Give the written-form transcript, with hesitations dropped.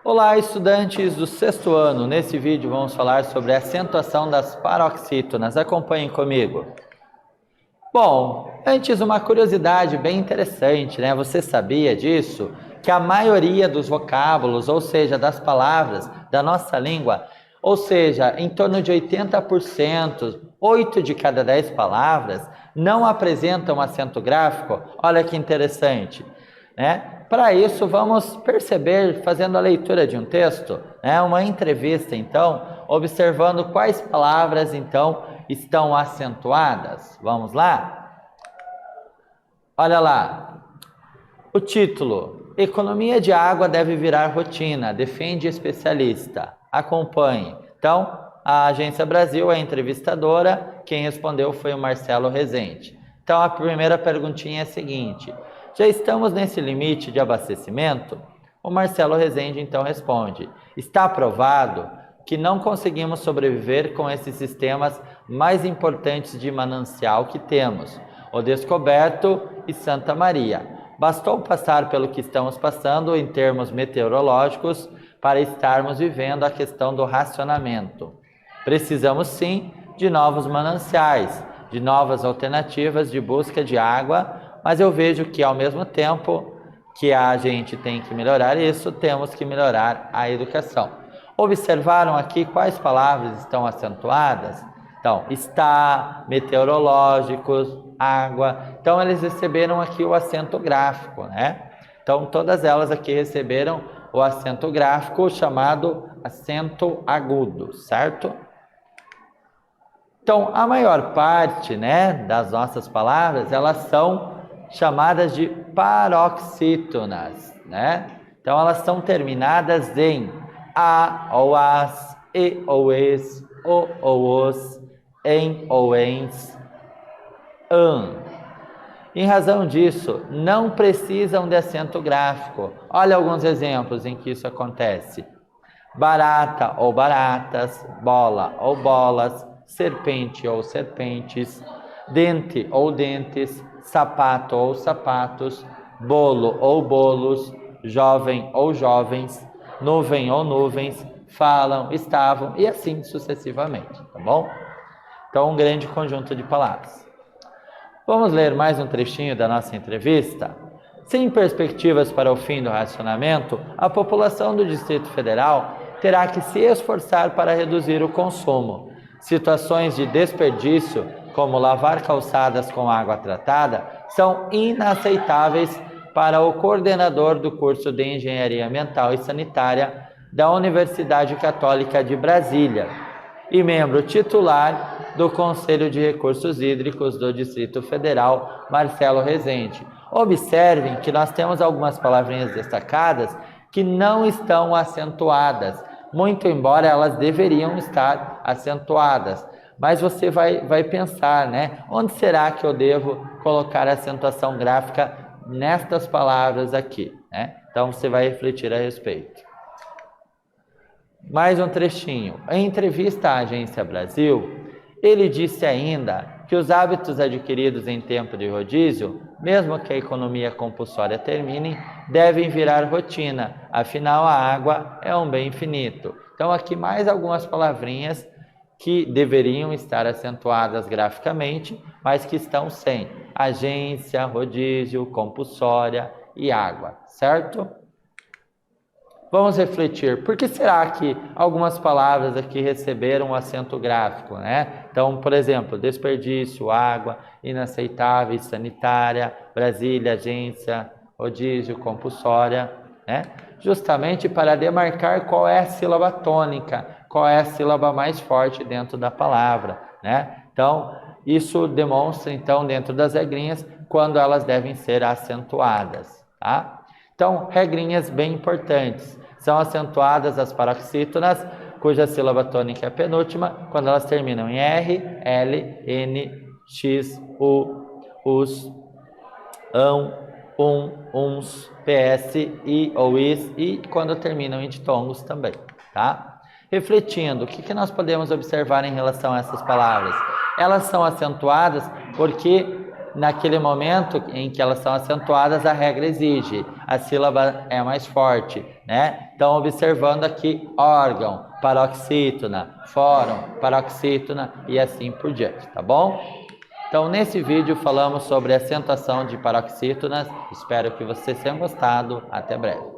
Olá, estudantes do sexto ano. Nesse vídeo vamos falar sobre a acentuação das paroxítonas. Acompanhem comigo. Bom, antes uma curiosidade bem interessante, né? Você sabia disso? Que a maioria dos vocábulos, ou seja, das palavras da nossa língua, ou seja, em torno de 80%, 8 de cada 10 palavras, não apresentam acento gráfico? Olha que interessante, né? Para isso, vamos perceber, fazendo a leitura de um texto, né? Uma entrevista, então, observando quais palavras, então, estão acentuadas. Vamos lá? Olha lá. O título: Economia de água deve virar rotina, defende especialista. Acompanhe. Então, a Agência Brasil, a entrevistadora, quem respondeu foi o Marcelo Rezende. Então, a primeira perguntinha é a seguinte: já estamos nesse limite de abastecimento? O Marcelo Rezende, então, responde: está provado que não conseguimos sobreviver com esses sistemas mais importantes de manancial que temos, o Descoberto e Santa Maria. Bastou passar pelo que estamos passando em termos meteorológicos para estarmos vivendo a questão do racionamento. Precisamos sim de novos mananciais, de novas alternativas de busca de água, mas eu vejo que ao mesmo tempo que a gente tem que melhorar isso, temos que melhorar a educação. Observaram aqui quais palavras estão acentuadas? Então, está, meteorológicos, água. Então, eles receberam aqui o acento gráfico, né? Então, todas elas aqui receberam o acento gráfico chamado acento agudo, certo? Então, a maior parte, né, das nossas palavras, elas são chamadas de paroxítonas, né? Então, elas são terminadas em a ou as, e ou es, o ou os, em ou ens, Em razão disso, não precisam de acento gráfico. Olha alguns exemplos em que isso acontece: barata ou baratas, bola ou bolas, serpente ou serpentes, dente ou dentes, sapato ou sapatos, bolo ou bolos, jovem ou jovens, nuvem ou nuvens, falam, estavam e assim sucessivamente, tá bom? Então, um grande conjunto de palavras. Vamos ler mais um trechinho da nossa entrevista? Sem perspectivas para o fim do racionamento, a população do Distrito Federal terá que se esforçar para reduzir o consumo. Situações de desperdício, como lavar calçadas com água tratada, são inaceitáveis para o coordenador do curso de Engenharia Ambiental e Sanitária da Universidade Católica de Brasília e membro titular do Conselho de Recursos Hídricos do Distrito Federal, Marcelo Rezende. Observem que nós temos algumas palavrinhas destacadas que não estão acentuadas, muito embora elas deveriam estar acentuadas. Mas você vai pensar, né? Onde será que eu devo colocar a acentuação gráfica nestas palavras aqui, né? Então você vai refletir a respeito. Mais um trechinho. Em entrevista à Agência Brasil, ele disse ainda que os hábitos adquiridos em tempo de rodízio, mesmo que a economia compulsória termine, devem virar rotina, afinal a água é um bem finito. Então aqui mais algumas palavrinhas que deveriam estar acentuadas graficamente, mas que estão sem: agência, rodízio, compulsória e água, certo? Vamos refletir, por que será que algumas palavras aqui receberam um acento gráfico, né? Então, por exemplo, desperdício, água, inaceitável, sanitária, Brasília, agência, rodízio, compulsória, né? Justamente para demarcar qual é a sílaba tônica, qual é a sílaba mais forte dentro da palavra, né? Então, isso demonstra, então, dentro das regrinhas, quando elas devem ser acentuadas, tá? Então, regrinhas bem importantes. São acentuadas as paroxítonas, cuja sílaba tônica é a penúltima, quando elas terminam em R, L, N, X, U, US, uns, PS, I ou IS, e quando terminam em ditongos também, tá? Refletindo, o que nós podemos observar em relação a essas palavras? Elas são acentuadas porque naquele momento em que elas são acentuadas, a regra exige, a sílaba é mais forte, né? Então, observando aqui órgão, paroxítona, fórum, paroxítona e assim por diante, tá bom? Então, nesse vídeo falamos sobre acentuação de paroxítonas. Espero que vocês tenham gostado. Até breve.